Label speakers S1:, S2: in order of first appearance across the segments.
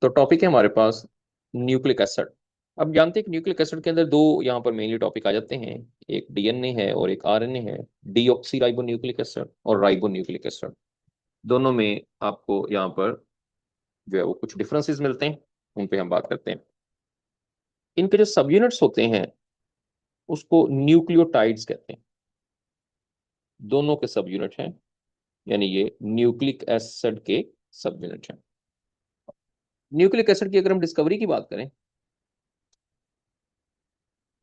S1: तो टॉपिक है हमारे पास न्यूक्लिक एसिड। अब जानते हैं कि न्यूक्लिक एसिड के अंदर दो यहाँ पर मेनली टॉपिक आ जाते हैं। एक डीएनए है और एक आरएनए है। डीऑक्सी राइबो न्यूक्लिक एसिड और राइबो न्यूक्लिक एसिड, दोनों में आपको यहाँ पर जो है वो कुछ डिफरेंसेस मिलते हैं। उन पे हम बात करते हैं। इनके जो सब यूनिट्स होते हैं उसको न्यूक्लियोटाइड्स कहते हैं। दोनों के सब यूनिट हैं, यानी ये न्यूक्लिक एसिड के सब यूनिट हैं। न्यूक्लिक एसिड की अगर हम डिस्कवरी की बात करें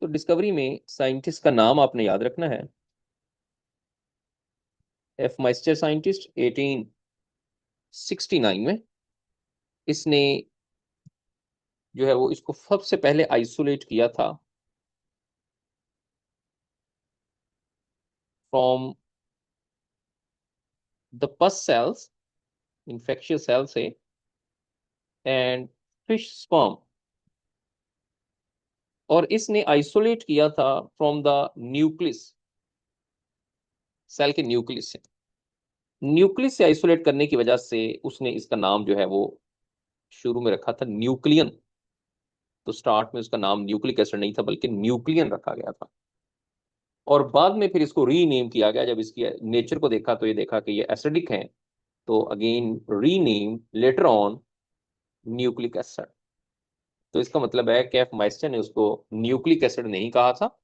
S1: तो डिस्कवरी में साइंटिस्ट का नाम आपने याद रखना है। एफ माइस्टर साइंटिस्ट 1869 में इसने जो है वो इसको सबसे पहले आइसोलेट किया था from the pus cells, infectious cell से, एंड फिश स्पर्म। और इसने आइसोलेट किया था फ्रॉम द न्यूक्लियस, सेल के न्यूक्लियस से। न्यूक्लियस से आइसोलेट करने की वजह से उसने इसका नाम जो है वो शुरू में रखा था न्यूक्लियन। तो स्टार्ट में उसका नाम न्यूक्लिक एसिड नहीं था बल्कि न्यूक्लियन रखा गया था। और बाद में फिर इसको रीनेम किया गया। जब इसकी नेचर को देखा तो ये देखा कि ये एसिडिक है, तो again rename later on nucleic acid. तो इसका मतलब है कि एफ माइस्टर ने उसको न्यूक्लिक एसिड नहीं कहा था,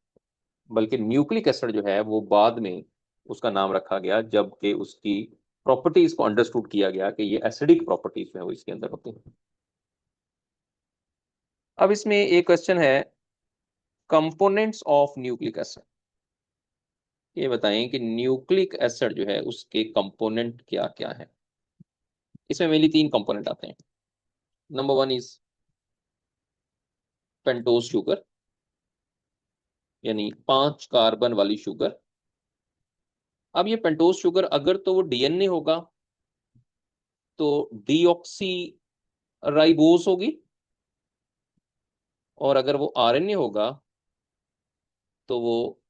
S1: बल्कि न्यूक्लिक एसिड जो है वो बाद में उसका नाम रखा गया जबकि उसकी प्रॉपर्टीज को अंडरस्टूड किया गया कि ये एसिडिक प्रॉपर्टीज जो है वो इसके अंदर होती हैं। अब इसमें एक क्वेश्चन है, कंपोनेंट्स ऑफ न्यूक्लिक एसिड। ये बताएं कि न्यूक्लिक एसिड जो है उसके कंपोनेंट क्या क्या है। इसमें मेनली तीन कंपोनेंट आते हैं। Number one is pentose sugar, यानी 5 कार्बन वाली शुगर। अब ये पेंटोज शुगर अगर तो वो डीएनए होगा तो डीऑक्सी राइबोस होगी, और अगर वो आरएनए होगा तो वो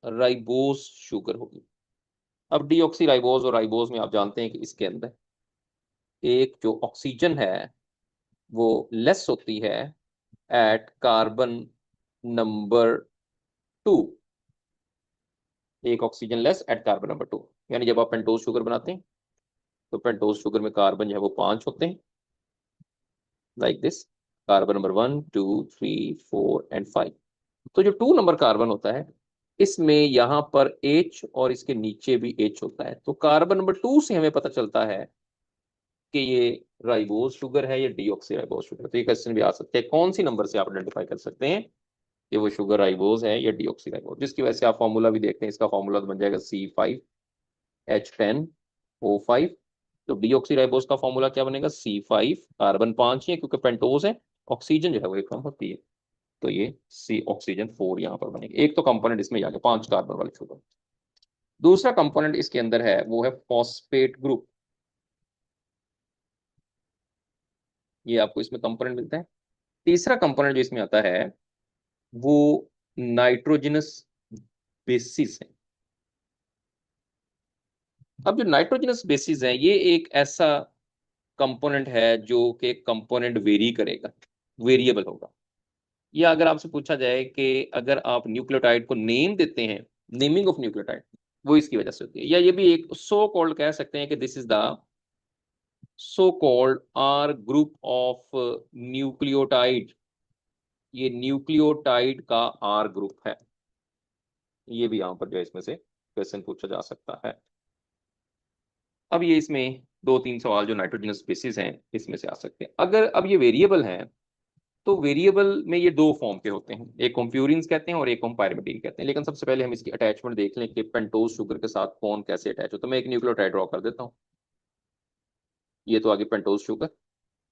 S1: राइबोस शुगर होगी। अब डीऑक्सी राइबोस और राइबोस में आप जानते हैं कि इसके अंदर एक जो ऑक्सीजन है वो लेस होती है एट कार्बन नंबर 2। एक oxygen less at carbon number 2, यानी जब आप पेंटोज शुगर बनाते हैं तो पेंटोज शुगर में कार्बन जो है वो 5 होते हैं, like this. Carbon number 1 2 3 4 and 5। तो जो 2 नंबर कार्बन होता है इसमें यहाँ पर H और इसके नीचे भी H होता है। तो कार्बन नंबर 2 से हमें पता चलता है कि ये राइबोज शुगर है या डीऑक्सी राइबोज शुगर। तो ये क्वेश्चन भी आ सकते हैं, कौन सी नंबर से आप आइडेंटिफाई कर सकते हैं कि वो शुगर राइबोज है या डीऑक्सी राइबोज। जिसकी वजह से आप फॉर्मूला भी देखते हैं, इसका फॉर्मूला तो बन जाएगा C5H10O5। तो डीऑक्सी राइबोज का फॉर्मूला क्या बनेगा, C5, कार्बन 5 ही है क्योंकि पेंटोज है, ऑक्सीजन जो है वो एक कम होती है, तो ये सी ऑक्सीजन 4 यहाँ पर बनेगा। एक तो कंपोनेंट इसमें आ गया 5 कार्बन वाली शुगर। दूसरा कंपोनेंट इसके अंदर है वो है फॉस्फेट ग्रुप। ये आपको इसमें कंपोनेंट मिलता है। तीसरा कंपोनेंट जो इसमें आता है वो नाइट्रोजनस बेसिस है। अब जो नाइट्रोजनस बेसिस है ये एक ऐसा कंपोनेंट है जो कि कंपोनेंट वेरी करेगा, वेरिएबल होगा। या अगर आपसे पूछा जाए कि अगर आप न्यूक्लियोटाइड को नेम देते हैं, नेमिंग ऑफ न्यूक्लियोटाइड, वो इसकी वजह से होती है। या ये भी एक सो कॉल्ड कह सकते हैं कि this is the so called R group of nucleotide. ये न्यूक्लियोटाइड का आर ग्रुप है। ये भी यहां पर जो है इसमें से क्वेश्चन पूछा जा सकता है। अब ये इसमें दो तीन सवाल जो नाइट्रोजनस स्पीसीज हैं इसमें से आ सकते हैं। अगर अब ये वेरिएबल हैं तो वेरिएबल में ये दो फॉर्म के होते हैं, एक को हम प्यूरिन्स कहते हैं और एक को हम पायरिमिडीन कहते हैं। लेकिन सबसे पहले हम इसकी अटैचमेंट देख लें कि पेंटोज शुगर के साथ कौन कैसे अटैच होता है। मैं एक न्यूक्लियोटाइड ड्रॉ कर देता हूँ। ये तो आगे pentose sugar,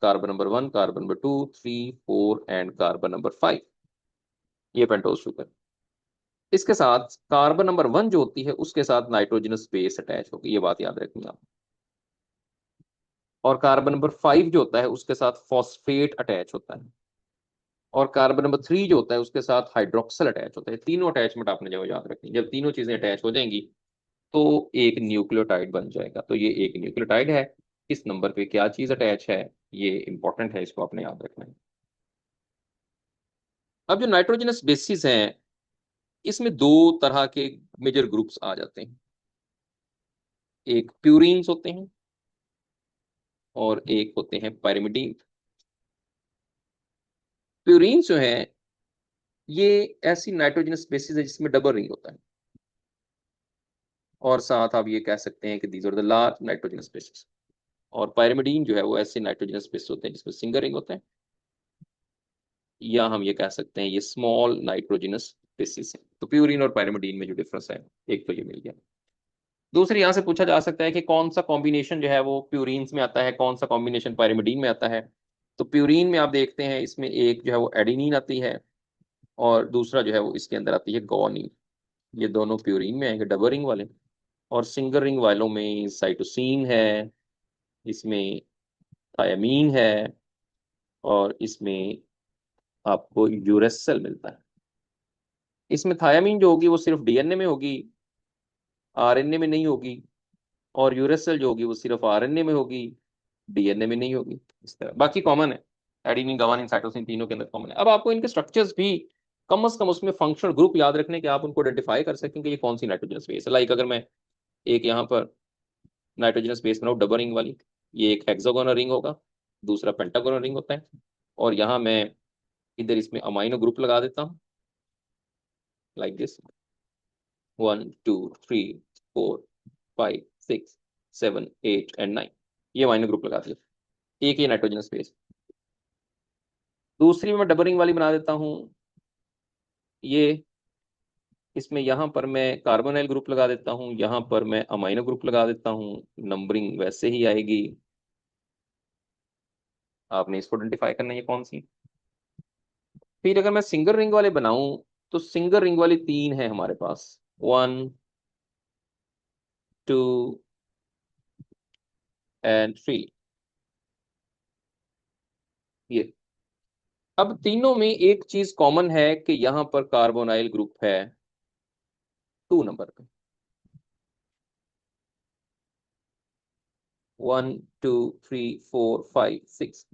S1: carbon number 1, carbon number 2 3 4 and carbon number 5। ये पेंटोज शुगर। इसके साथ कार्बन नंबर 1 जो होती है उसके साथ नाइट्रोजनस बेस अटैच होगी, ये बात याद रखनी आप। और कार्बन नंबर 5 जो होता है उसके साथ फॉस्फेट अटैच होता है। और कार्बन नंबर 3 जो होता है उसके साथ हाइड्रोक्सल अटैच होता है। तीनों अटैचमेंट आपने जो याद रखनी, जब तीनों चीजें अटैच हो जाएंगी तो एक न्यूक्लियोटाइड बन जाएगा। तो ये एक न्यूक्लियोटाइड है। इस नंबर पे क्या चीज अटैच है ये इंपॉर्टेंट है, इसको आपने याद रखना है। अब जो नाइट्रोजनस बेसिस हैं, इसमें दो तरह के मेजर ग्रुप्स आ जाते हैं। एक प्यूरीन्स होते हैं और एक होते हैं पायरिमिडीन। प्यूरीन्स जो है ये ऐसी नाइट्रोजनस बेसिस है जिसमें डबल रिंग होता है, और साथ आप ये कह सकते हैं कि these are the large nitrogenous basis. और पायरिमिडीन जो है वो ऐसे नाइट्रोजनस बेसिस होते हैं जिसमें सिंगल रिंग होते हैं, या हम ये कह सकते हैं ये स्मॉल नाइट्रोजनस बेसिस है। तो प्यूरीन और पायरिमिडीन में जो डिफरेंस है, एक तो ये मिल गया। दूसरी यहां से पूछा जा सकता है कि कौन सा कॉम्बिनेशन जो है वो प्यूरीन्स में आता है, कौन सा कॉम्बिनेशन पायरिमिडीन में आता है। तो प्यूरीन में आप देखते हैं इसमें एक जो है वो एडेनिन आती है, और दूसरा जो है वो इसके अंदर आती है गुआनिन। ये दोनों प्यूरीन में आएंगे, डबल रिंग वाले। और सिंगल रिंग वालों में साइटोसिन है, इसमें थायमीन है, और इसमें आपको यूरेसिल मिलता है। इसमें थायमीन जो होगी वो सिर्फ डीएनए में होगी, आरएनए में नहीं होगी। और यूरेसिल जो होगी वो सिर्फ आरएनए में होगी, डीएनए में नहीं होगी। इस तरह बाकी कॉमन है, एडेनिन गुआनिन साइटोसिन तीनों के अंदर कॉमन है। अब आपको इनके स्ट्रक्चर्स भी कम से कम उसमें फंक्शनल ग्रुप याद रखने के, आप उनको आइडेंटिफाई कर सकें कि ये कौन सी नाइट्रोजनस बेस है। लाइक अगर मैं एक यहाँ पर नाइट्रोजनस बेस बनाऊँ डबल रिंग वाली, ये एक हेक्सागोनल रिंग होगा, दूसरा पेंटागोनल रिंग होता है। और यहाँ मैं इधर इसमें अमाइनो ग्रुप लगा देता हूँ, लाइक दिस, 1 2 3 4 5 6 7 8 एंड 9। ये अमाइनो ग्रुप लगा दिया, एक ही नाइट्रोजनस बेस। दूसरी में मैं डबल रिंग वाली बना देता हूँ, ये इसमें यहाँ पर मैं कार्बोनाइल ग्रुप लगा देता हूँ, यहाँ पर मैं अमाइनो ग्रुप लगा देता हूँ। नंबरिंग वैसे ही आएगी, आपने इसको आइडेंटिफाई करना है ये कौन सी। फिर अगर मैं सिंगल रिंग वाले बनाऊं, तो सिंगल रिंग वाली तीन है हमारे पास, 1 2 एंड 3। ये अब तीनों में एक चीज कॉमन है कि यहाँ पर कार्बोनाइल ग्रुप है 2 नंबर पे। 1 2 3 4 5 6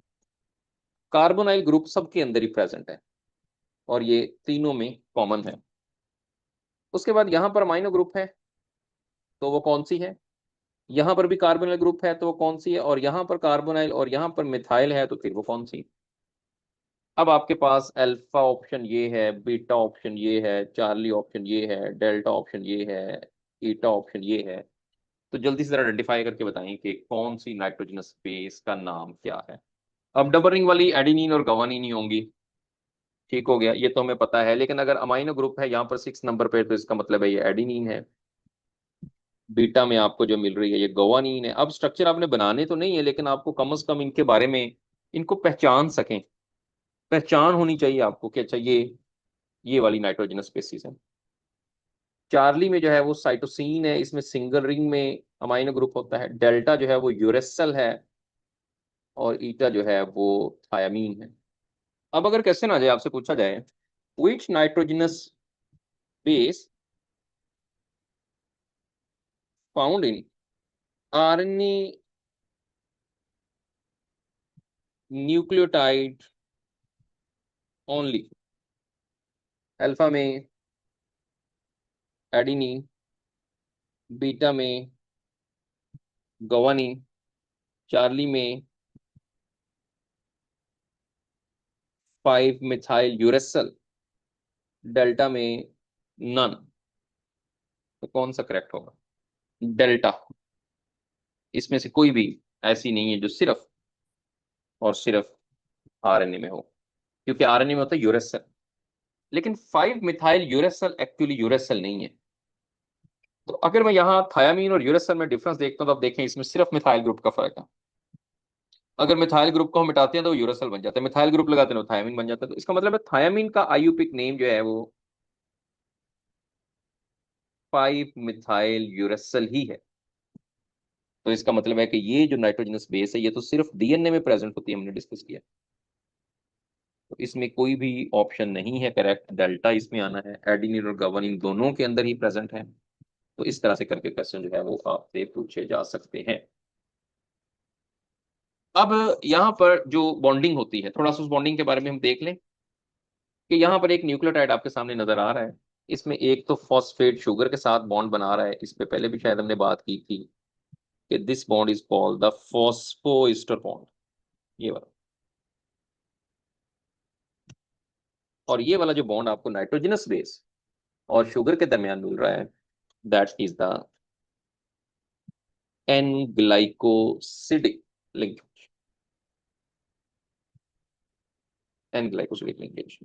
S1: कार्बोनाइल ग्रुप सबके अंदर ही प्रेजेंट है, और ये तीनों में कॉमन है। उसके बाद यहाँ पर अमाइनो ग्रुप है, तो वो कौन सी है। यहाँ पर भी कार्बोनाइल ग्रुप है, तो वो कौन सी है। और यहाँ पर कार्बोनाइल और यहाँ पर मिथाइल है, तो फिर वो कौन सी। अब आपके पास अल्फा ऑप्शन ये है, बीटा ऑप्शन ये है, चार्ली ऑप्शन ये है, डेल्टा ऑप्शन ये है, ईटा ऑप्शन ये है। तो जल्दी से जरा आइडेंटिफाई करके बताएं कि कौन सी नाइट्रोजनस बेस का नाम क्या है। अब डबल रिंग वाली एडेनिन और गुआनिन ही होंगी, ठीक हो गया, ये तो हमें पता है। लेकिन अगर अमाइनो ग्रुप है यहाँ पर 6 नंबर पे, तो इसका मतलब है ये एडेनिन है। बीटा में आपको जो मिल रही है ये गुआनिन है। अब स्ट्रक्चर आपने बनाने तो नहीं है, लेकिन आपको कम से कम इनके बारे में, इनको पहचान सकें, पहचान होनी चाहिए आपको कि अच्छा ये वाली नाइट्रोजनस स्पेसीज है। चार्ली में जो है वो साइटोसिन है, इसमें सिंगल रिंग में अमाइनो ग्रुप होता है। डेल्टा जो है वो यूरेसिल है, और ईटा जो है वो थायामीन है। अब अगर क्वेश्चन आ जाए, आपसे पूछा जाए which nitrogenous base found in RNA nucleotide only. Alpha में एडिनिन, बीटा में गुआनिन, चार्ली में 5 मिथाइल यूरेसिल, डेल्टा में नन। तो कौन सा करेक्ट होगा। डेल्टा, इसमें से कोई भी ऐसी नहीं है जो सिर्फ और सिर्फ आरएनए में हो, क्योंकि आरएनए में होता है यूरेसिल। लेकिन 5 मिथाइल यूरेसिल एक्चुअली यूरेसिल नहीं है। तो अगर मैं यहाँ थायामीन और यूरेसिल में डिफरेंस देखता हूँ, तो आप देखें इसमें सिर्फ मिथाइल ग्रुप का फर्क है। अगर मिथाइल ग्रुप को हम मिटाते हैं तो यूरेसिल बन जाता है, मिथाइल ग्रुप लगाते हैं तो थायामीन बन जाता है। तो इसका मतलब है थायामीन का आईयूपिक नेम जो है वो 5 मिथाइल यूरेसिल ही है। तो इसका मतलब है कि ये जो नाइट्रोजनस बेस है ये तो सिर्फ डीएनए में प्रेजेंट होती है, हमने डिस्कस किया। तो इसमें कोई भी ऑप्शन नहीं है करेक्ट, डेल्टा इसमें आना है। एडेनिन और गुआनिन दोनों के अंदर ही प्रेजेंट है। तो इस तरह से करके क्वेश्चन जो है वो आपसे पूछे जा सकते हैं। अब यहाँ पर जो बॉन्डिंग होती है, थोड़ा सा उस बॉन्डिंग के बारे में हम देख लें कि यहाँ पर एक न्यूक्लियोटाइड आपके सामने नजर आ रहा है। इसमें एक तो फॉस्फेट शुगर के साथ बॉन्ड बना रहा है, इस पे पहले भी शायद हमने बात की थी कि this bond is called the phosphoester bond, ये वाला। और ये वाला जो बॉन्ड आपको नाइट्रोजनस बेस और शुगर के दरमियान मिल रहा है, that is the N glycosidic linkage, N glycosidic linkage.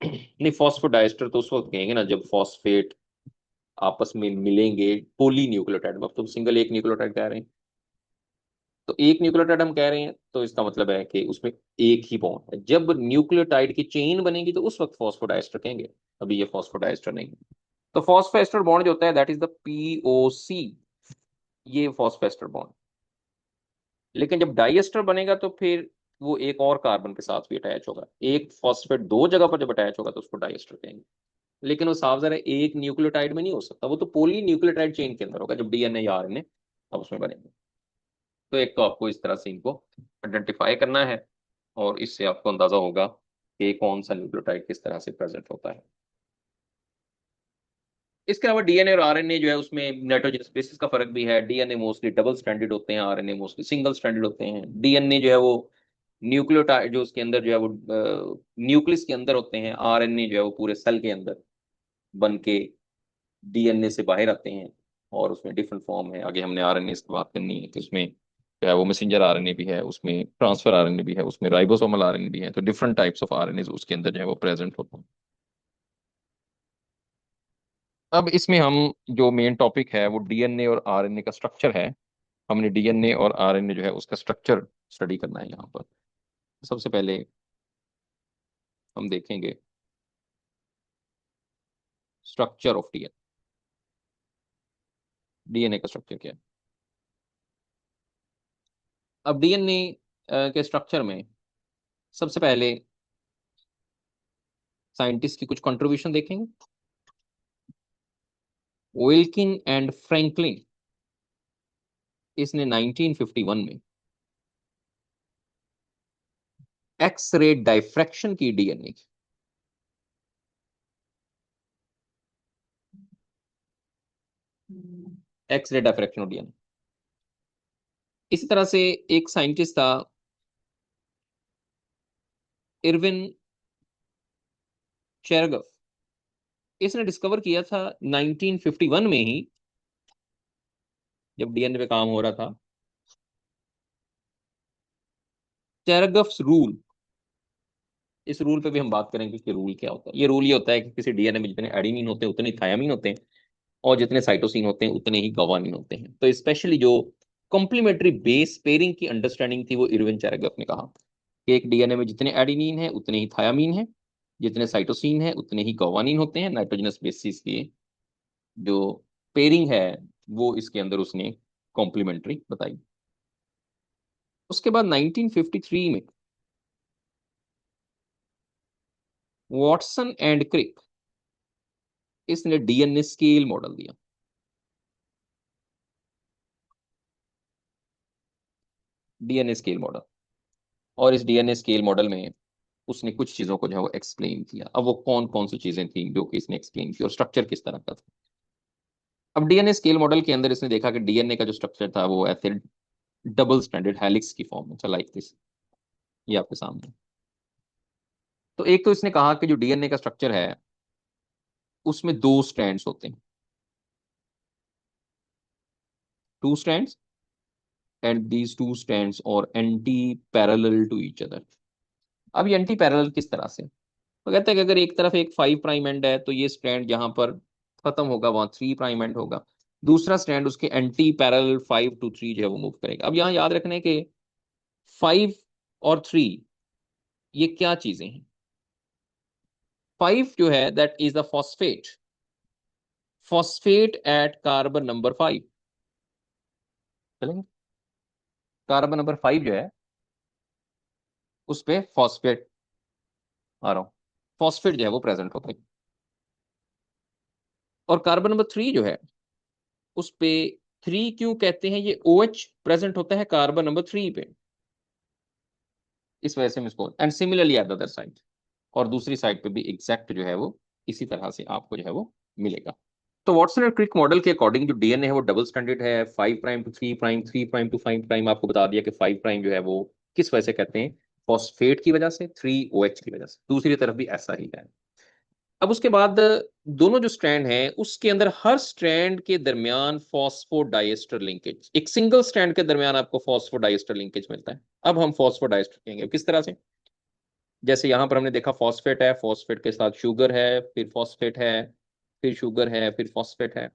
S1: नहीं, फॉस्फोडाइस्टर तो उस वक्त कहेंगे ना जब फॉस्फेट आपस में मिलेंगे पोली न्यूक्लियोटाइड में। अब तो सिंगल एक न्यूक्लियोटाइड कह रहे हैं, तो एक न्यूक्लियोटाइड हम कह रहे हैं तो इसका मतलब है कि उसमें एक ही बॉन्ड है। जब न्यूक्लियोटाइड की चेन बनेगी तो उस वक्त फॉस्फोडाइस्टर कहेंगे, अभी ये फॉस्फोडाइस्टर नहीं है। तो फॉस्फोएस्टर बॉन्ड जो होता है दैट इज द पीओसी, ये फॉस्फोएस्टर बॉन्ड। लेकिन जब डाइएस्टर बनेगा तो फिर वो एक और कार्बन के साथ भी अटैच होगा। एक फॉस्फेट दो जगह पर जब अटैच होगा तो उसको डाइएस्टर कहेंगे। लेकिन वो साफ जरा एक न्यूक्लियोटाइड में नहीं हो सकता, वो तो पोली न्यूक्लियोटाइड चेन के अंदर होगा जब डीएनए या आरएनए अब उसमें बनेंगे। तो एक तो आपको इस तरह से इनको आइडेंटिफाई करना है, और इससे आपको अंदाजा होगा कि कौन सा न्यूक्लियोटाइड किस तरह से प्रेजेंट होता है। इसके अलावा डीएनए और आरएनए जो है उसमें नाइट्रोजन स्पेसिस का फर्क भी है। डीएनए मोस्टली डबल स्ट्रैंडेड होते हैं, आरएनए मोस्टली सिंगल स्ट्रैंडेड होते हैं। डीएनए जो है वो न्यूक्लियोटाइड जो उसके अंदर जो है वो न्यूक्लियस के अंदर होते हैं, आरएनए जो है वो पूरे सेल के अंदर बन के डीएनए से बाहर आते हैं, और उसमें डिफरेंट फॉर्म है। आगे हमने आरएनए की बात करनी है, तो उसमें जो है वो मैसेंजर आरएनए भी है, उसमें ट्रांसफर आरएनए भी है, उसमें राइबोसोमल आरएनए भी है। तो डिफरेंट टाइप्स ऑफ आरएनए उसके अंदर जो है वो प्रेजेंट होते हैं। अब इसमें हम जो मेन टॉपिक है वो डीएनए और आरएनए का स्ट्रक्चर है। हमने डीएनए और आरएनए जो है उसका स्ट्रक्चर स्टडी करना है यहाँ पर। सबसे पहले हम देखेंगे स्ट्रक्चर ऑफ डीएनए। डीएनए का स्ट्रक्चर क्या है? अब डीएनए के स्ट्रक्चर में सबसे पहले साइंटिस्ट की कुछ कंट्रीब्यूशन देखेंगे। विल्किन एंड फ्रैंकलिन, इसने 1951 में एक्स रे डाइफ्रैक्शन की डीएनए की। X ray diffraction of DNA. इसी तरह से एक साइंटिस्ट था इरविन चेरगफ, इसने डिस्कवर किया था 1951 में ही, जब डीएनए पे काम हो रहा था, चेरगफ्स रूल। इस रूल पे भी हम बात करेंगे कि रूल क्या होता है। ये रूल ये होता है कि किसी डीएनए में जितने एडेनिन होते हैं उतने थायामीन होते हैं, और जितने साइटोसिन होते हैं उतने ही गवानीन होते हैं। तो स्पेशली जो कॉम्प्लीमेंट्री बेस पेयरिंग की अंडरस्टैंडिंग थी वो इरविन चेरगफ ने कहा कि एक डीएनए में जितने एडेनिन है उतने ही थायामीन है, जितने साइटोसिन है उतने ही गवानीन होते हैं। नाइट्रोजनस बेसिस की जो पेयरिंग है वो इसके अंदर उसने कॉम्प्लीमेंट्री बताई। उसके बाद 1953 में वॉटसन एंड क्रिक, इसने डीएनए स्केल मॉडल दिया। डीएनए स्केल मॉडल, और इस डीएनए स्केल मॉडल में उसने कुछ चीजों को जो है वो एक्सप्लेन किया। अब वो कौन कौन सी चीजें थी जो कि इसने एक्सप्लेन की और स्ट्रक्चर किस तरह का था। अब डीएनए स्केल मॉडल के अंदर इसने देखा कि डीएनए का जो स्ट्रक्चर था वो ऐसे डबल स्ट्रैंडेड हेलिक्स की फॉर्म में, लाइक दिस, ये आपके सामने। तो एक तो इसने कहा कि जो डीएनए का स्ट्रक्चर है उसमें दो स्ट्रैंड्स होते हैं, two strands, and these two strands और anti parallel to each other. अब ये एंटी पैरेलल किस तरह से? तो कहते हैं कि अगर एक तरफ एक 5 प्राइम एंड है तो ये स्ट्रैंड जहां पर खत्म होगा वहां 3 प्राइम एंड होगा। दूसरा स्ट्रैंड उसके एंटी पैरेलल 5 to 3 जो है वो मूव करेगा। अब यहाँ याद रखने के 5 और 3 ये क्या चीजें हैं? 5 जो है that is the phosphate, phosphate at carbon number 5। चलेंगे, कार्बन नंबर 5 जो है उस पे फॉस्फेट, आ रहा हूं, फॉस्फेट जो है वो प्रेजेंट होता है। और कार्बन नंबर 3 जो है उस पे 3 क्यों कहते हैं? ये OH प्रेजेंट होता है कार्बन नंबर 3 पे, इस वजह से हम इसको, and similarly at the other side, और दूसरी साइड पे भी एग्जैक्ट जो है वो इसी तरह से आपको जो है वो मिलेगा। तो वॉटसन एंड क्रिक मॉडल के अकॉर्डिंग जो डीएनए है वो डबल स्टैंडर्ड है, 5 prime to 3 prime, 3 prime to 5 prime. आपको बता दिया कि 5 प्राइम जो है वो किस वजह से कहते हैं, फॉस्फेट की वजह से, 3 OH की वजह से। दूसरी तरफ भी ऐसा ही है। अब उसके बाद दोनों जो स्ट्रैंड हैं उसके अंदर हर स्ट्रैंड के दरमियान फॉस्फोडाइएस्टर लिंकेज, एक सिंगल स्ट्रैंड के दरमियान आपको फॉस्फोडाइएस्टर लिंकेज मिलता है। अब हम फॉस्फोडाइएस्टर कहेंगे किस तरह से, जैसे यहां पर हमने देखा फॉस्फेट है, फॉस्फेट के साथ शुगर है, फिर फॉस्फेट है, फिर शुगर है, फिर फॉस्फेट है।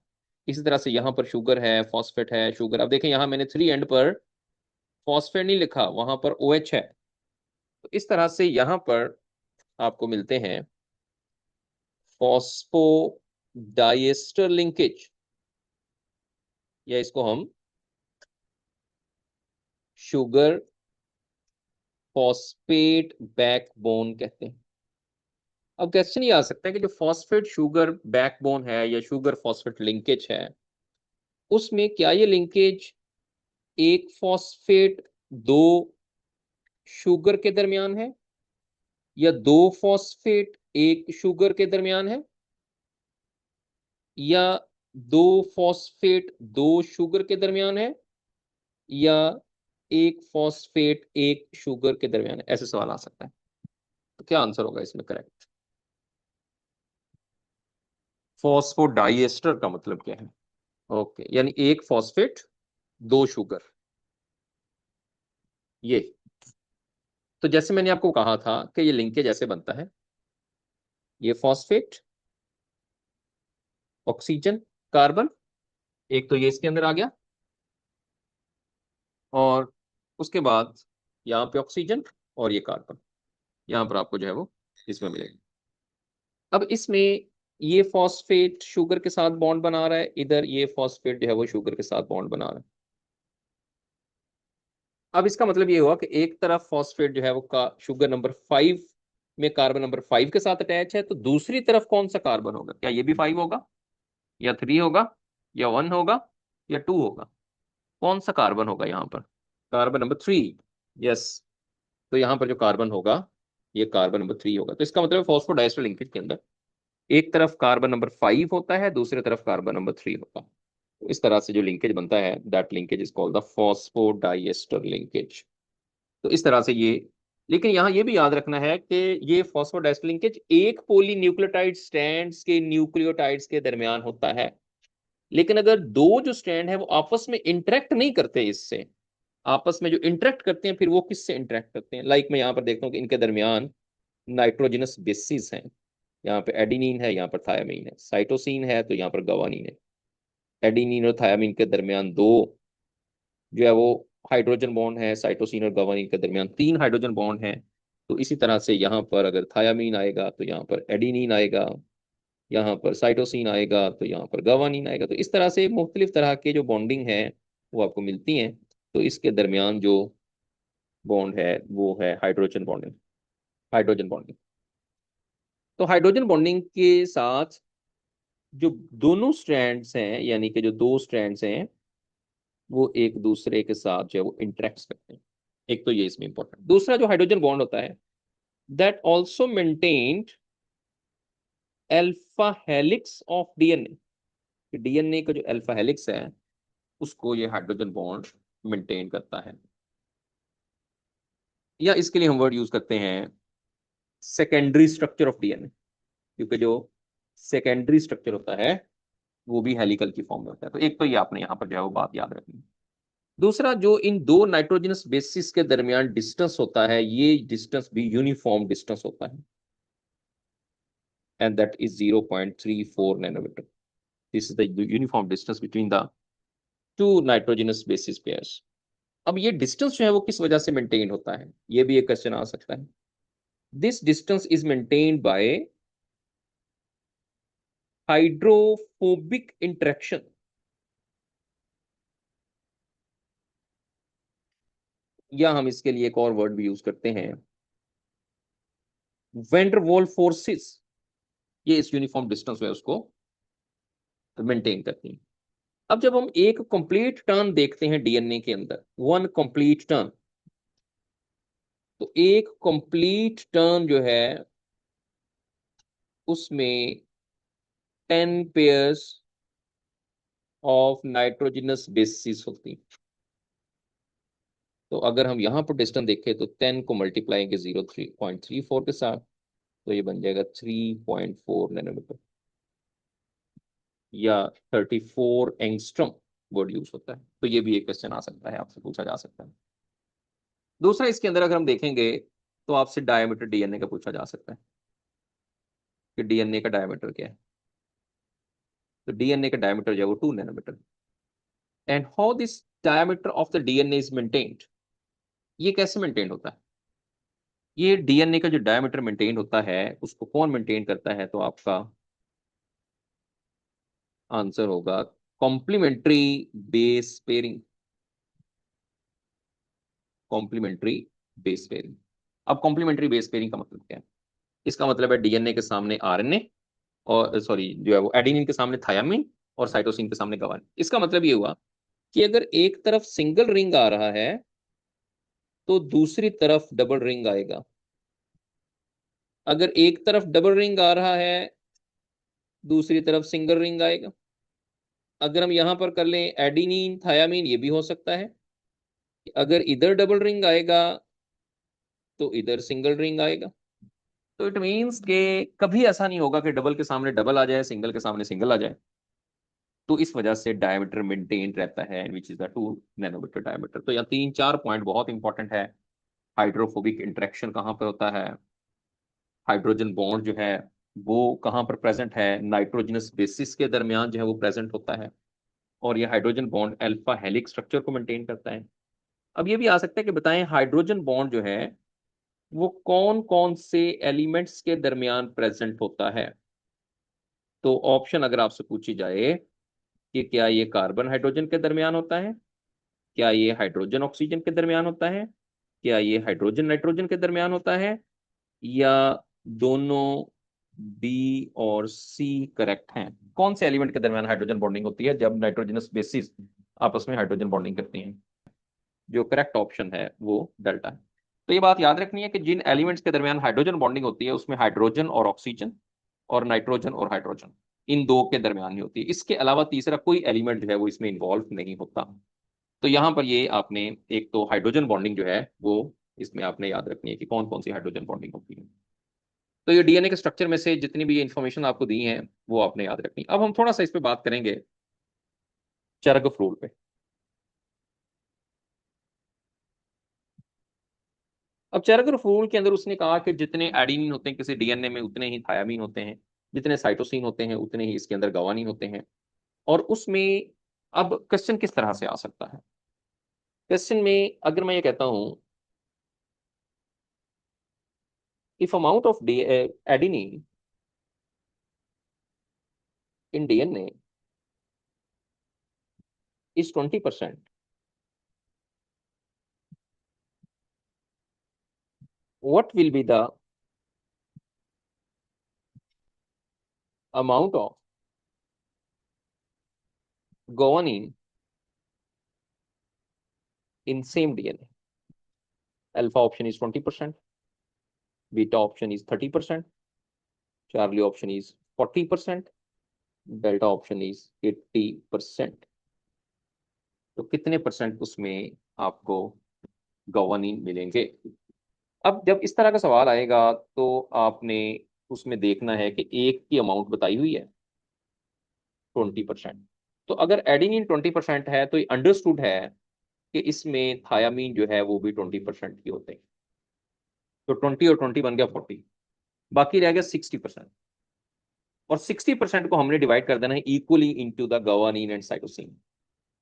S1: इसी तरह से यहां पर शुगर है, फॉस्फेट है, शुगर। अब देखें यहां मैंने 3 एंड पर फॉस्फेट नहीं लिखा, वहां पर OH है। तो इस तरह से यहां पर आपको मिलते हैं फॉस्फोडाइएस्टर लिंकेज, या इसको हम शुगर फॉस्फेट बैकबोन कहते हैं। अब क्वेश्चन ये आ सकता है कि जो फॉस्फेट शुगर बैकबोन है या शुगर फॉस्फेट लिंकेज है, उसमें क्या ये लिंकेज एक फॉस्फेट दो शुगर के दरमियान है, या दो फॉस्फेट एक शुगर के दरमियान है, या दो फॉस्फेट दो शुगर के दरमियान है, या एक फॉस्फेट एक शुगर के दरमियान है? ऐसे सवाल आ सकता है। तो क्या आंसर होगा इसमें करेक्ट? फॉस्फोडाइएस्टर का मतलब क्या है? ओके, यानी एक फॉस्फेट दो शुगर, ये। तो जैसे मैंने आपको कहा था कि ये लिंकेज ऐसे बनता है, ये फॉस्फेट, ऑक्सीजन, कार्बन, एक तो ये इसके अंदर आ गया, और उसके बाद यहाँ पे ऑक्सीजन और ये कार्बन, यहाँ पर आपको जो है वो इसमें मिलेगा। अब इसमें ये फॉस्फेट शुगर के साथ बॉन्ड बना रहा है, इधर ये फॉस्फेट जो है वो शुगर के साथ बॉन्ड बना रहा है। अब इसका मतलब ये हुआ कि एक तरफ फॉस्फेट जो है वो का शुगर नंबर 5 में कार्बन नंबर 5 के साथ अटैच है, तो दूसरी तरफ कौन सा कार्बन होगा? क्या ये भी 5 होगा, या 3 होगा, या 1 होगा, या 2 होगा? कौन सा कार्बन होगा यहाँ पर? Carbon number 3। यस। तो यहाँ पर जो कार्बन होगा ये कार्बन नंबर 3 होगा। तो इसका मतलब फॉस्फोडाइस्टर लिंकेज के अंदर एक तरफ कार्बन नंबर 5 होता है, दूसरी तरफ कार्बन नंबर 3 होता है। तो इस तरह से जो लिंकेज बनता है, that linkage is called the phosphodiester linkage. तो इस तरह से ये, लेकिन यहाँ ये भी याद रखना है कि ये फॉस्फोडाइस्टर लिंकेज एक पॉलीन्यूक्लियोटाइड स्ट्रैंड्स के न्यूक्लियोटाइड्स के दरमियान होता है। लेकिन अगर दो जो स्ट्रैंड है वो आपस में इंटरेक्ट नहीं करते, इससे आपस में जो इंटरेक्ट करते हैं फिर वो किससे इंटरेक्ट करते हैं? लाइक मैं यहाँ पर देखता हूँ कि इनके दरमियान नाइट्रोजनस बेसिस हैं। यहाँ पे एडिनिन है, यहाँ पर थायामीन है, साइटोसिन है, तो यहाँ पर गवानीन है। एडिनिन और थायामीन के दरमियान दो जो है वो हाइड्रोजन बॉन्ड है, साइटोसिन और गवानीन के दरमियान 3 हाइड्रोजन बॉन्ड है। तो इसी तरह से यहाँ पर अगर थायामीन आएगा तो यहाँ पर एडिनिन आएगा, यहाँ पर साइटोसिन आएगा तो यहाँ पर गवानीन आएगा। तो इस तरह से मुख्तलिफ तरह के जो बॉन्डिंग है वो आपको मिलती हैं। तो इसके दरमियान जो बॉन्ड है वो है हाइड्रोजन बॉन्डिंग, हाइड्रोजन बॉन्डिंग। तो हाइड्रोजन बॉन्डिंग के साथ जो दोनों स्ट्रैंड्स हैं, यानी कि जो दो स्ट्रैंड्स हैं, वो एक दूसरे के साथ जो है वो इंटरेक्ट करते हैं। एक तो ये इसमें इंपॉर्टेंट। दूसरा जो हाइड्रोजन बॉन्ड होता है, that also maintained alpha helix of DNA. DNA का जो अल्फा हेलिक्स है उसको ये हाइड्रोजन बॉन्ड मेंटेन करता है, या इसके लिए हम वर्ड यूज करते हैं सेकेंडरी स्ट्रक्चर ऑफ डीएनए, क्योंकि जो सेकेंडरी स्ट्रक्चर होता है वो भी हेलिकल की फॉर्म में होता है। तो एक तो ये आपने यहाँ पर जो है वो बात याद रखनी है। दूसरा, जो इन दो नाइट्रोजनस बेसिस के दरमियान डिस्टेंस होता है, ये डिस्टेंस भी यूनिफॉर्म डिस्टेंस होता है, and that is 0.34 nanometre. This is the uniform distance between the two nitrogenous basis pairs. अब ये डिस्टेंस जो है वो किस वजह से मेंटेन होता है, ये भी एक क्वेश्चन आ सकता है। This distance is maintained by hydrophobic interaction, या हम इसके लिए एक और वर्ड भी यूज करते हैं, वेंडरवॉल फोर्सेस। ये इस यूनिफॉर्म डिस्टेंस में उसको मेंटेन करती हैं। अब जब हम एक कंप्लीट टर्न देखते हैं डीएनए के अंदर, वन कंप्लीट टर्न, तो एक कंप्लीट टर्न जो है उसमें 10 पेयर्स ऑफ नाइट्रोजनस बेसिस होती हैं। तो अगर हम यहाँ पर डिस्टेंस देखें तो 10 को मल्टीप्लाई के 0.34 के साथ, तो ये बन जाएगा 3.4 नैनोमीटर या 34 एंगस्ट्रम वर्ड यूज होता है। तो ये भी एक क्वेश्चन आ सकता है, आपसे पूछा जा सकता है। दूसरा, इसके अंदर अगर हम देखेंगे तो आपसे डायमीटर डीएनए का पूछा जा सकता है कि डीएनए का डायमीटर क्या है। तो डीएनए का डायमीटर जो है वो 2 nanometre. And how this diameter of the DNA is maintained, ये कैसे मेंटेन होता है? ये डीएनए का जो डायमीटर मेंटेन होता है उसको कौन मेंटेन करता है? तो आपका आंसर होगा complementary base pairing. Complementary base pairing. अब कॉम्प्लीमेंट्री बेस पेयरिंग का मतलब क्या है? इसका मतलब है डीएनए के सामने आरएनए, और सॉरी जो है वो एडेनिन के सामने थायामीन, और साइटोसिन के सामने गवानीन। इसका मतलब ये हुआ कि अगर एक तरफ सिंगल रिंग आ रहा है तो दूसरी तरफ डबल रिंग आएगा। अगर एक तरफ डबल रिंग आ रहा है दूसरी तरफ सिंगल रिंग आएगा। अगर हम यहां पर कर लें एडिनिन थायामीन, ये भी हो सकता है कि अगर इधर डबल रिंग आएगा तो इधर सिंगल रिंग आएगा। तो इट मीन्स के कभी ऐसा नहीं होगा कि डबल के सामने डबल आ जाए, सिंगल के सामने सिंगल आ जाए। तो इस वजह से डायमीटर मेंटेन रहता है, which is the 2 nanometre diameter. तो यहाँ 3-4 पॉइंट बहुत इंपॉर्टेंट है। हाइड्रोफोबिक इंटरेक्शन कहाँ पर होता है, हाइड्रोजन बॉन्ड जो है वो कहाँ पर प्रेजेंट है, नाइट्रोजनस बेसिस के दरमियान जो है वो प्रेजेंट होता है, और ये hydrogen bond alpha helix structure को मेंटेन करता है। अब ये भी आ सकता है कि बताएं हाइड्रोजन बॉन्ड जो है वो कौन कौन से एलिमेंट्स के दरमियान प्रेजेंट होता है। तो ऑप्शन अगर आपसे पूछी जाए कि क्या ये कार्बन हाइड्रोजन के दरमियान होता है, क्या ये हाइड्रोजन ऑक्सीजन के दरमियान होता है, क्या ये हाइड्रोजन नाइट्रोजन के दरमियान होता है, या दोनों बी और सी करेक्ट हैं? कौन से एलिमेंट के दरमियान हाइड्रोजन बॉन्डिंग होती है जब नाइट्रोजनस बेसिस आपस में हाइड्रोजन बॉन्डिंग करती हैं? जो करेक्ट ऑप्शन है वो डेल्टा है। तो ये बात याद रखनी है कि जिन एलिमेंट्स के दरमियान हाइड्रोजन बॉन्डिंग होती है उसमें हाइड्रोजन और ऑक्सीजन, और नाइट्रोजन और हाइड्रोजन, इन दो के दरमियान ही होती है। इसके अलावा तीसरा कोई एलिमेंट जो है वो इसमें इन्वॉल्व नहीं होता। तो यहाँ पर ये आपने एक तो हाइड्रोजन बॉन्डिंग जो है वो इसमें आपने याद रखनी है कि कौन कौन सी हाइड्रोजन बॉन्डिंग होती है। तो ये डीएनए के स्ट्रक्चर में से जितनी भी ये इन्फॉर्मेशन आपको दी है वो आपने याद रखनी। अब हम थोड़ा सा इस पे बात करेंगे चरग फ्रूल पे। अब चरग फ्रूल के अंदर उसने कहा कि जितने एडेनिन होते हैं किसी डीएनए में उतने ही थायामीन होते हैं, जितने साइटोसिन होते हैं उतने ही इसके अंदर गवानीन होते हैं। और उसमें अब क्वेश्चन किस तरह से आ सकता है? क्वेश्चन में अगर मैं ये कहता हूं if amount of adenine in DNA is 20%, what will be the amount of guanine in same DNA? Alpha option is 20%, beta option is 30%, Charlie option is 40%, delta option is 80%। तो कितने परसेंट उसमें आपको गवानीन मिलेंगे? अब जब इस तरह का सवाल आएगा तो आपने उसमें देखना है कि एक की अमाउंट बताई हुई है 20%। तो अगर एडेनिन 20% है तो ये अंडरस्टूड है कि इसमें थायामीन जो है वो भी 20% ही होते हैं। तो 20 और 20 बन गया 40, बाकी रह गया 60%। और 60% को हमने डिवाइड कर देना है equally into the guanine and cytosine.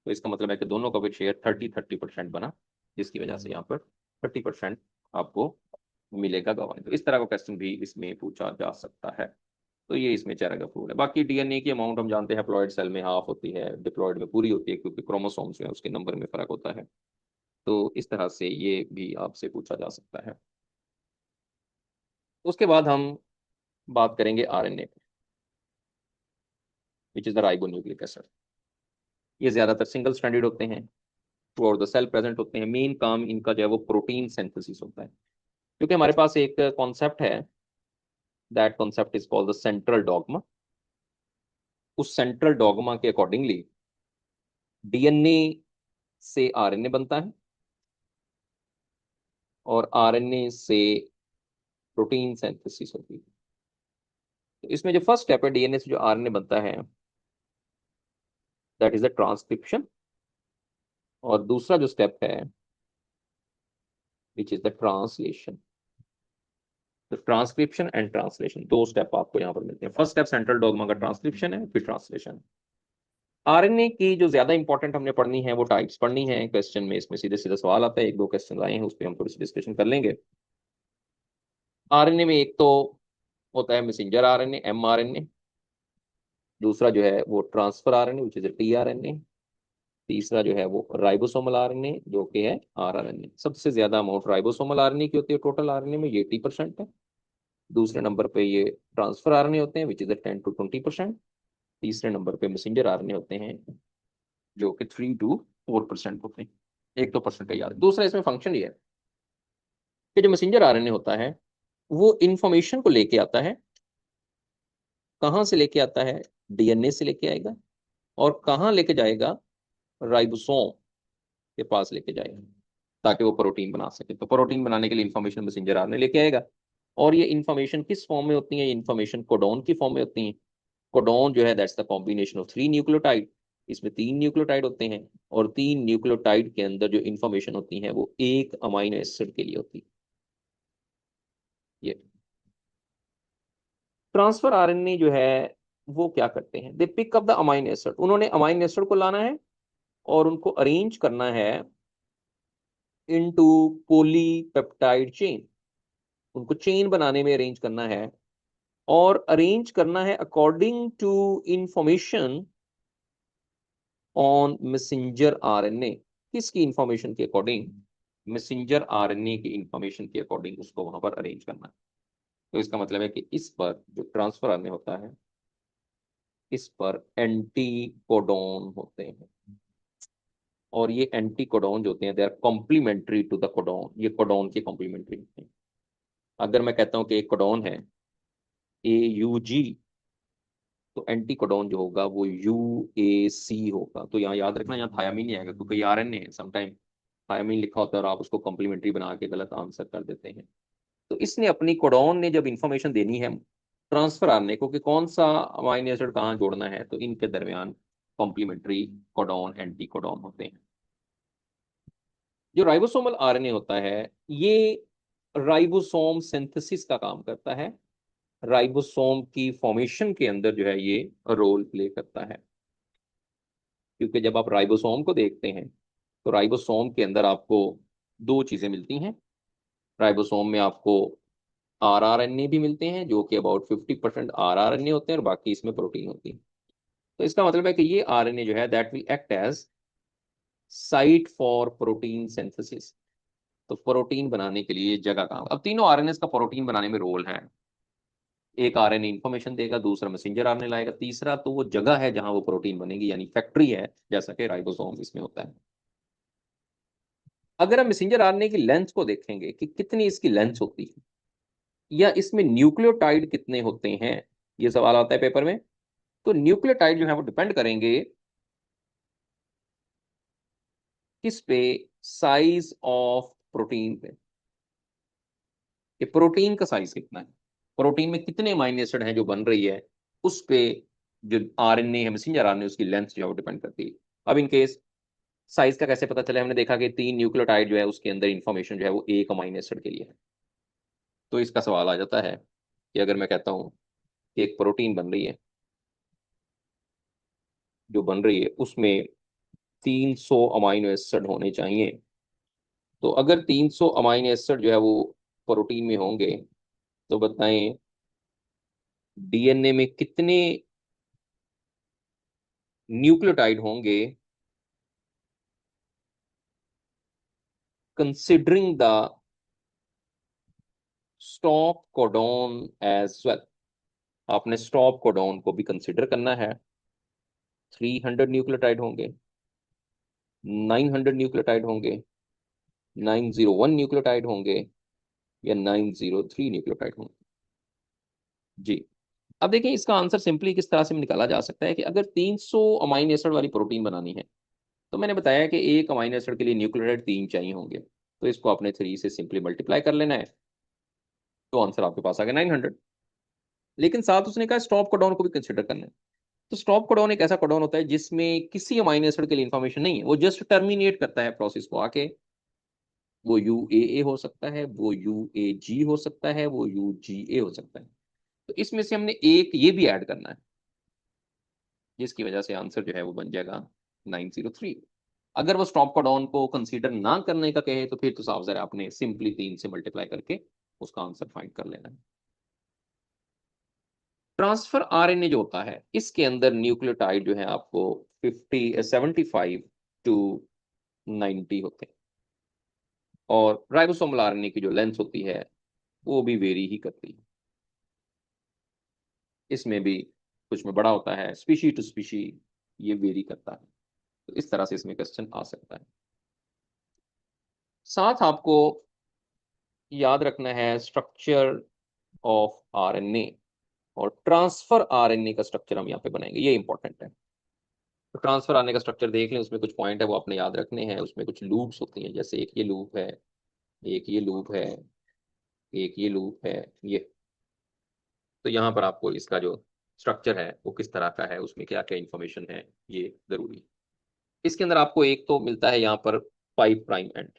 S1: तो इसका मतलब है कि दोनों का भी शेयर 30-30% बना, जिसकी वजह से यहाँ पर 30% आपको मिलेगा गवानीन। तो इस तरह का क्वेश्चन भी इसमें पूछा जा सकता है। तो ये इसमें चेरा का फ्रूट है। बाकी डीएनए की अमाउंट हम जानते हैं हैप्लॉइड सेल में हाफ होती है, डिप्लॉइड में पूरी होती है, क्योंकि क्रोमोसोम्स में उसके नंबर में फर्क होता है। तो इस तरह से ये भी आपसे पूछा जा सकता है। उसके बाद हम बात करेंगे आरएनए पे, which is the ribonucleic acid. ये ज्यादातर सिंगल स्ट्रैंडेड होते हैं, throughout the cell present होते हैं। मेन काम इनका जो है वो प्रोटीन सिंथेसिस होता है। क्योंकि हमारे पास एक कॉन्सेप्ट है, that concept is called the central dogma. उस सेंट्रल डॉगमा के अकॉर्डिंगली डीएनए से आरएनए बनता है, और आरएनए से प्रोटीन सिंथेसिस होती है। तो इसमें जो फर्स्ट स्टेप है डीएनए से जो आरएनए बनता है, दैट इज द ट्रांसक्रिप्शन। और दूसरा जो स्टेप है, विच इज द ट्रांसलेशन। तो ट्रांसक्रिप्शन एंड ट्रांसलेशन, दो स्टेप आपको यहाँ पर मिलते हैं। फर्स्ट स्टेप सेंट्रल डॉगमा का ट्रांसक्रिप्शन है, फिर ट्रांसलेशन। आरएनए की जो ज्यादा इंपॉर्टेंट हमने पढ़नी है वो टाइप्स पढ़नी है। क्वेश्चन में इसमें सीधे सीधे सवाल आता है, एक दो क्वेश्चन आए हैं, उस पर हम थोड़ी सी डिस्कशन कर लेंगे। आरएनए में एक तो होता है मैसेंजर आरएनए, एमआरएनए। दूसरा जो है वो transfer RNA, which is tRNA. तीसरा जो है वो राइबोसोमल आरएनए, जो कि है आरआरएनए। सबसे ज्यादा अमाउंट राइबोसोमल आरएनए की होती है टोटल आरएनए में, ये 80% है। दूसरे नंबर पे ये ट्रांसफर आरएनए होते हैं, विच इज 10 to 20%। तीसरे नंबर पे मैसेंजर आरएनए होते हैं, जो कि 3 to 4% होते हैं। एक तो परसेंटेज याद है। दूसरा इसमें फंक्शन ये है कि जो मैसेंजर आरएनए होता है वो इंफॉर्मेशन को लेके आता है। कहाँ से लेके आता है? डीएनए से लेके आएगा। और कहाँ लेके जाएगा? राइबोसोम के पास लेके जाएगा, ताकि वो प्रोटीन बना सके। तो प्रोटीन बनाने के लिए इंफॉर्मेशन मैसेंजर आरएनए लेके आएगा। और ये इंफॉर्मेशन किस फॉर्म में होती है? इंफॉर्मेशन कोडोन की फॉर्म में होती है। कोडोन जो है that's the combination of 3 nucleotide. इसमें 3 न्यूक्लियोटाइड होते हैं, और 3 न्यूक्लियोटाइड के अंदर जो इंफॉर्मेशन होती है वो एक अमाइनो एसिड के लिए होती है। ये ट्रांसफर आरएनए जो है वो क्या करते हैं? They pick up the amino acid. उन्होंने अमाइनो एसिड को लाना है और उनको अरेंज करना है इनटू पॉलीपेप्टाइड चेन। उनको चेन बनाने में अरेंज करना है, और अरेंज करना है according to information on messenger RNA. किसकी इंफॉर्मेशन के अकॉर्डिंग? मैसेंजर आरएनए की इंफॉर्मेशन के अकॉर्डिंग उसको वहां पर अरेंज करना है। तो इसका मतलब है कि इस पर जो ट्रांसफर आरएनए होता है, इस पर एंटी कोडोन होते हैं। और ये एंटी कोडोन जो होते हैं, they are complementary to the codon. ये कोडोन के कॉम्प्लीमेंट्री होते हैं। अगर मैं कहता हूं कि एक कोडोन है AUG, तो एंटी कोडोन जो होगा वो UAC होगा। तो यहाँ याद रखना, यहाँ थायामीन नहीं आएगा, क्योंकि RNA है। समटाइम थायामीन लिखा होता है और आप उसको कॉम्प्लीमेंट्री बना के गलत आंसर कर देते हैं। तो इसने अपनी कोडोन ने जब इंफॉर्मेशन देनी है ट्रांसफर आरएनए को कि कौन सा अमाइनो एसिड कहाँ जोड़ना है, तो इनके दरमियान कॉम्प्लीमेंट्री कोडोन एंटी कोडोन होते हैं। जो राइबोसोमल आरएनए होता है, ये राइबोसोम सिंथेसिस का काम करता है। राइबोसोम की फॉर्मेशन के अंदर जो है ये रोल प्ले करता है। क्योंकि जब आप राइबोसोम को देखते हैं, तो राइबोसोम के अंदर आपको दो चीजें मिलती हैं। राइबोसोम में आपको RRNA भी मिलते हैं, जो कि अबाउट 50% RRNA होते हैं, और बाकी इसमें प्रोटीन होती है। तो इसका मतलब है कि ये RNA जो है that will act as site for protein synthesis. तो प्रोटीन बनाने के लिए जगह काम। अब तीनों आरएनए का प्रोटीन बनाने में रोल है। एक आरएनए इंफॉर्मेशन देगा, दूसरा मैसेंजर आरएनए लाएगा, तीसरा तो वो जगह है जहां वो प्रोटीन बनेगी, यानी फैक्ट्री है, जैसा कि राइबोसोम इसमें होता है। अगर हम मैसेंजर आरएनए की लेंथ को देखेंगे कि कितनी इसकी लेंथ होती है, या इसमें न्यूक्लियोटाइड कितने होते हैं, ये सवाल आता है पेपर में। तो न्यूक्लियोटाइड जो है वो डिपेंड करेंगे किस पे? साइज ऑफ प्रोटीन पे। कि प्रोटीन का साइज कितना है, प्रोटीन में कितने अमीनो एसिड हैं जो बन रही है, उस पे जो आरएनए है, मैसेंजर आरएनए, उसकी लेंथ जो है वो डिपेंड करती है। अब इन केस साइज का कैसे पता चले? हमने देखा कि 3 न्यूक्लियोटाइड जो है उसके अंदर इंफॉर्मेशन जो है वो एक अमीनो एसिड के लिए है। तो इसका सवाल आ जाता है कि अगर मैं कहता हूँ कि एक प्रोटीन बन रही है, जो बन रही है उसमें 300 अमीनो एसिड होने चाहिए। तो अगर 300 अमीनो एसिड जो है वो प्रोटीन में होंगे, तो बताएं डीएनए में कितने न्यूक्लियोटाइड होंगे, considering the stop codon as well. आपने स्टॉप कोडोन को भी कंसिडर करना है। 300 न्यूक्लियोटाइड होंगे। 900 न्यूक्लियोटाइड होंगे, 901 न्यूक्लियोटाइड होंगे, या 903 न्यूक्लियोटाइड होंगे? जी। अब देखिए इसका आंसर सिंपली किस तरह से निकाला जा सकता है कि अगर 300 अमाइन एसिड वाली प्रोटीन बनानी है, तो मैंने बताया कि एक अमाइन एसिड के लिए न्यूक्लियोटाइड 3 चाहिए होंगे, तो इसको आपने 3 से सिंपली मल्टीप्लाई कर लेना है, तो आंसर आपके पास आ गया 900। लेकिन साथ उसने कहा स्टॉप कोडॉन को भी कंसिडर करना है। तो स्टॉप कोडॉन एक ऐसा कोडॉन होता है जिसमें किसी अमाइन एसिड के लिए इंफॉर्मेशन नहीं है, वो जस्ट टर्मिनेट करता है प्रोसेस को आके। वो UAA हो सकता है, वो UAG हो सकता है, वो UGA हो सकता है। तो इसमें से हमने एक ये भी ऐड करना है, जिसकी वजह से आंसर जो है वो बन जाएगा 903। अगर वो स्टॉप कोडॉन को कंसीडर ना करने का कहे तो फिर तो साफ ज़रा आपने सिंपली 3 से मल्टीप्लाई करके उसका आंसर फाइंड कर लेना है। ट्रांसफर RNA जो होता है इसके अंदर न्यूक्लियोटाइड जो है आपको 75 टू 90 होते हैं, और राइबोसोमल RNA की जो लेंथ होती है वो भी वेरी ही करती है। इसमें भी कुछ में बड़ा होता है, स्पीशी टू स्पीशी ये वेरी करता है। तो इस तरह से इसमें क्वेश्चन आ सकता है। साथ आपको याद रखना है स्ट्रक्चर ऑफ RNA, और ट्रांसफर RNA का स्ट्रक्चर हम यहाँ पे बनाएंगे, ये इंपॉर्टेंट है। तो ट्रांसफर आने का स्ट्रक्चर देख लें, उसमें कुछ पॉइंट है वो आपने याद रखने हैं। उसमें कुछ लूप्स होती हैं, जैसे एक ये लूप है, एक ये लूप है, एक ये लूप है, ये। तो यहाँ पर आपको इसका जो स्ट्रक्चर है वो किस तरह का है, उसमें क्या क्या इंफॉर्मेशन है, ये जरूरी है। इसके अंदर आपको एक तो मिलता है यहाँ पर 5' एंड,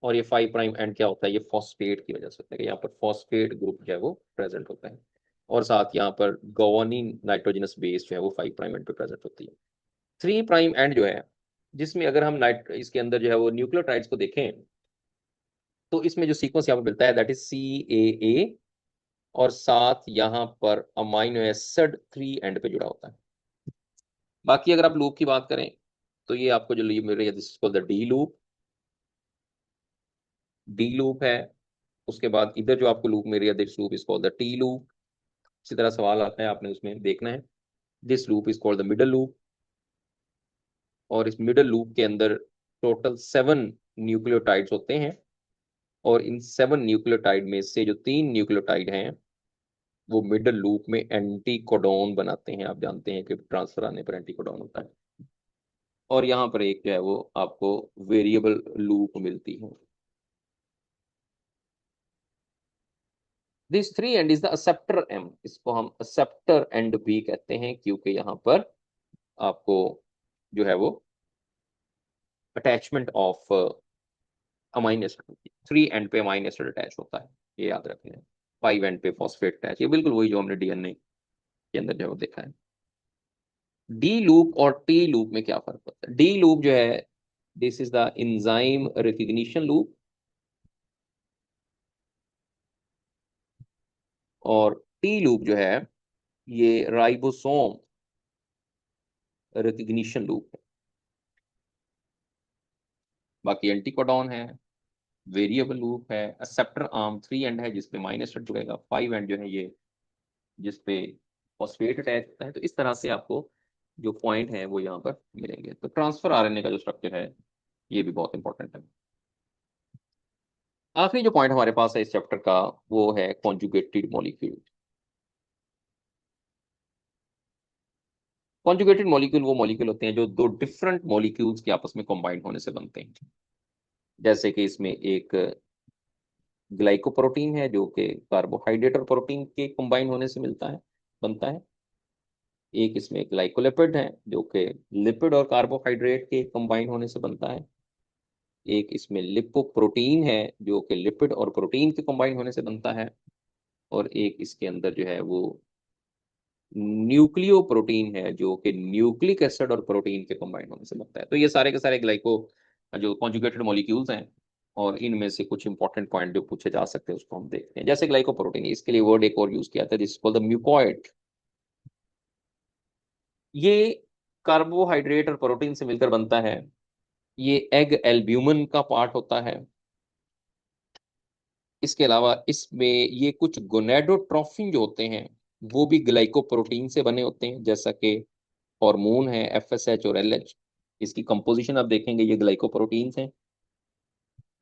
S1: और ये 5' एंड क्या होता है, ये फॉस्फेट की वजह से होता है कि यहाँ पर फॉस्फेट ग्रुप जो है वो प्रेजेंट होता है, और साथ यहाँ पर गवानीन नाइट्रोजनस बेस जो है वो 5' एंड पे प्रेजेंट होती है। 3' एंड जो है, जिसमें अगर हम नाइट इसके अंदर जो है वो न्यूक्लियोटाइड्स को देखें, तो इसमें जो सीक्वेंस यहाँ पर मिलता है दैट इज CAA, और साथ यहाँ पर अमाइनो एसिड 3' पे जुड़ा होता है। बाकी अगर आप लूप की बात करें तो ये आपको जो लूप मिल रही है this is called the D loop, D loop है। उसके बाद इधर जो आपको लूप मिल रही है this loop is called the T loop. इसी तरह सवाल आता है, आपने उसमें देखना है, this loop is called the middle loop, और इस मिडल लूप के अंदर टोटल 7 न्यूक्लियोटाइड्स होते हैं, और इन 7 न्यूक्लियोटाइड में से जो 3 न्यूक्लियोटाइड हैं वो मिडल लूप में एंटी कोडॉन बनाते हैं। आप जानते हैं कि ट्रांसफर आने पर एंटी कोडॉन होता है। और यहाँ पर एक जो है वो आपको वेरिएबल लूप मिलती है। This 3' is the acceptor M, इसको हम एक्सेप्टर एंड भी कहते हैं, क्योंकि यहाँ पर आपको जो है वो अटैचमेंट ऑफ अमाइन एसिड, 3' पे अमाइन एसिड अटैच होता है, ये याद रखना है। 5' पे फॉस्फेट अटैच, ये बिल्कुल वही जो हमने DNA के अंदर जो है वो देखा है। डी लूप और टी लूप में क्या फर्क होता है? डी लूप जो है this is the enzyme recognition loop, और टी लूप जो है ये राइबोसोम रिकग्निशन लूप है। बाकी एंटीकोडॉन है, वेरिएबल लूप है, एक्सेप्टर आर्म 3' है जिसपे माइनस जुड़ेगा, 5' जो है ये जिसपे फॉस्फेट अटैच होता है। तो इस तरह से आपको जो पॉइंट है वो यहाँ पर मिलेंगे। तो ट्रांसफर RNA का जो स्ट्रक्चर है ये भी बहुत इंपॉर्टेंट है। आखिरी जो पॉइंट हमारे पास है इस चैप्टर का वो है कॉन्जुगेटेड मॉलिक्यूल। कॉन्जुगेटेड मॉलिक्यूल वो मॉलिक्यूल होते हैं जो दो डिफरेंट मॉलिक्यूल्स के आपस में कंबाइन होने से बनते हैं। जैसे कि इसमें एक ग्लाइकोप्रोटीन है जो कि कार्बोहाइड्रेट और प्रोटीन के कंबाइन होने से मिलता है, बनता है। एक इसमें ग्लाइकोलिपिड है जो कि लिपिड और कार्बोहाइड्रेट के कंबाइन होने से बनता है। एक इसमें लिपोप्रोटीन है जो कि लिपिड और प्रोटीन के कंबाइन होने से बनता है। और एक इसके अंदर जो है वो न्यूक्लियो प्रोटीन है जो कि न्यूक्लिक एसिड और प्रोटीन के कंबाइन होने से बनता है। तो ये सारे के सारे ग्लाइको जो कॉन्जुगेटेड मॉलिक्यूल्स हैं, और इनमें से कुछ इंपॉर्टेंट पॉइंट जो पूछे जा सकते हैं उसको हम देखते हैं। जैसे ग्लाइकोप्रोटीन, इसके लिए वर्ड एक और यूज किया था, दिस कॉल्ड द म्यूकॉइड। ये कार्बोहाइड्रेट और प्रोटीन से मिलकर बनता है। ये एग एल्ब्यूमिन का पार्ट होता है। इसके अलावा इसमें ये कुछ गोनेडोट्रोफिन जो होते हैं वो भी ग्लाइकोप्रोटीन से बने होते हैं, जैसा कि हार्मोन है FSH और LH, इसकी कंपोजिशन आप देखेंगे ये ग्लाइकोप्रोटीन्स हैं।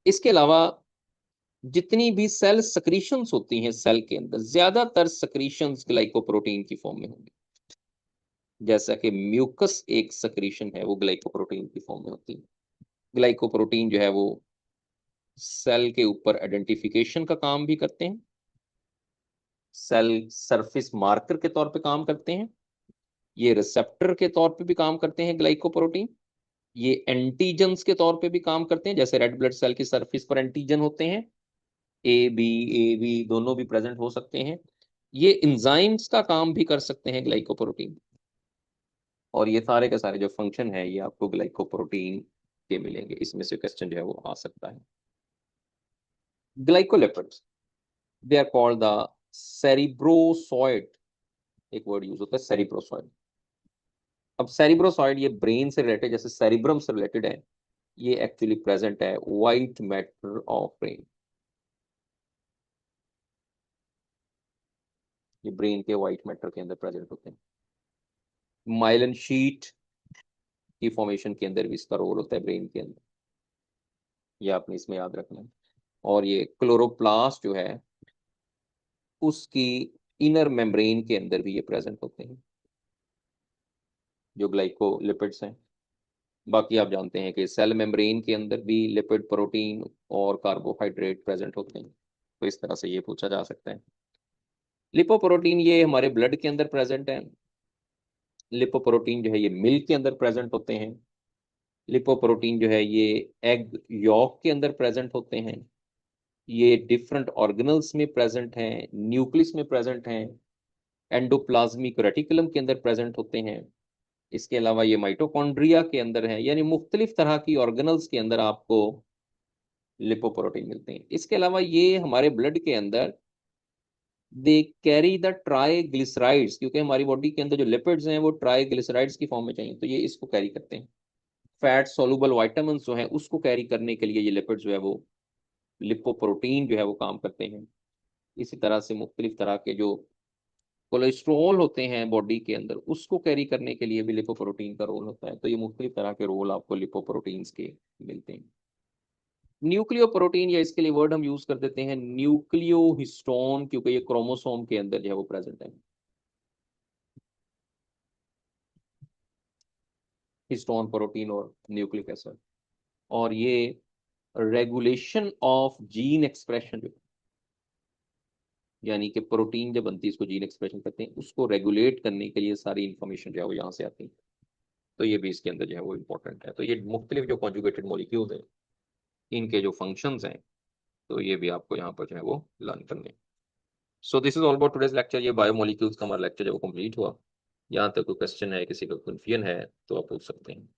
S1: इसके अलावा जितनी भी सेल सक्रीशंस होती हैं सेल के अंदर, ज्यादातर सक्रीशंस ग्लाइकोप्रोटीन की फॉर्म में होंगी। जैसा कि म्यूकस एक सक्रीशन है, वो ग्लाइकोप्रोटीन की फॉर्म में होती है। ग्लाइकोप्रोटीन जो है वो सेल के ऊपर आइडेंटिफिकेशन का काम भी करते हैं, सेल सरफेस मार्कर के तौर पे काम करते हैं, ये रिसेप्टर के तौर पे भी काम करते हैं ग्लाइकोप्रोटीन, ये एंटीजन्स के तौर पे भी काम करते हैं। जैसे रेड ब्लड सेल की सरफेस पर एंटीजन होते हैं, ए बी दोनों भी प्रेजेंट हो सकते हैं। ये इंजाइम्स का काम भी कर सकते हैं ग्लाइकोप्रोटीन। और ये सारे के सारे जो फंक्शन है ये आपको ग्लाइकोप्रोटीन के मिलेंगे। इसमें से क्वेश्चन जो है वो आ सकता है। Glycolipids, they are called the cerebroside. एक वर्ड यूज होता है सेरिब्रोसॉइड। अब सेरिब्रोसॉइड ये ब्रेन से रिलेटेड, जैसे सेरिब्रम से रिलेटेड है, ये एक्चुअली प्रेजेंट है व्हाइट मैटर ऑफ ब्रेन। ये ब्रेन के व्हाइट मैटर के अंदर प्रेजेंट होते हैं। माइलिन शीट की फॉर्मेशन के अंदर भी इसका रोल होता है ब्रेन के अंदर, ये आपने इसमें याद रखना है। और ये क्लोरोप्लास्ट जो है उसकी इनर मेम्ब्रेन के अंदर भी ये प्रेजेंट होते हैं, जो ग्लाइकोलिपिड्स हैं। बाकी आप जानते हैं कि सेल मेम्ब्रेन के अंदर भी लिपिड, प्रोटीन और कार्बोहाइड्रेट प्रेजेंट होते हैं। तो इस तरह से ये पूछा जा सकता है। लिपोप्रोटीन ये हमारे ब्लड के अंदर प्रेजेंट है। लिपोप्रोटीन जो है ये मिल्क के अंदर प्रेजेंट होते हैं। लिपोप्रोटीन जो है ये एग यॉक के अंदर प्रेजेंट होते हैं। ये डिफरेंट ऑर्गेनल्स में प्रेजेंट हैं, न्यूक्लियस में प्रेजेंट हैं, एंडोप्लाज्मिक रेटिकुलम के अंदर प्रेजेंट होते हैं। इसके अलावा ये माइटोकॉन्ड्रिया के अंदर है, यानी मुख्तलिफ तरह की ऑर्गेनल्स के अंदर आपको लिपोप्रोटीन मिलते हैं। इसके अलावा ये हमारे ब्लड के अंदर दे कैरी द ट्राइग्लिसराइड्स, क्योंकि हमारी बॉडी के अंदर जो लिपिड्स हैं वो ट्राइग्लिसराइड्स की फॉर्म में चाहिए, तो ये इसको कैरी करते हैं। फैट सोलुबल वाइटामिन जो है उसको कैरी करने के लिए ये लिपिड्स जो है वो लिपोप्रोटीन जो है वो काम करते हैं। इसी तरह से मुख्तलिफ तरह के जो कोलेस्ट्रॉल होते हैं बॉडी के अंदर उसको कैरी करने के लिए भी लिपोप्रोटीन का रोल होता है। तो ये मुख्तलिफ तरह के रोल आपको लिपोप्रोटीन्स के मिलते हैं। न्यूक्लियो प्रोटीन, या इसके लिए वर्ड हम यूज कर देते हैं न्यूक्लियो हिस्टोन, क्योंकि ये क्रोमोसोम के अंदर जो है वो प्रेजेंट है। हिस्टोन प्रोटीन और न्यूक्लिक एसिड। और ये रेगुलेशन ऑफ जीन एक्सप्रेशन, यानी कि प्रोटीन जब बनती है इसको जीन एक्सप्रेशन कहते हैं, उसको रेगुलेट करने के लिए सारी इंफॉर्मेशन जो है वो यहाँ से आती है। तो ये भी इसके अंदर जो है वो इम्पोर्टेंट है। तो ये मुख्तलिफ जो कॉन्जुगेटेड मॉलिक्यूल्स हैं इनके जो फंक्शंस हैं, तो ये भी आपको यहाँ पर जो है वो लर्न करने हैं। So this is all about today's lecture. ये बायोमोलिक्यूल्स का हमारा लेक्चर जो वो कंप्लीट हुआ। यहाँ तक कोई क्वेश्चन है, किसी का कन्फ्यूजन है तो आप पूछ सकते हैं।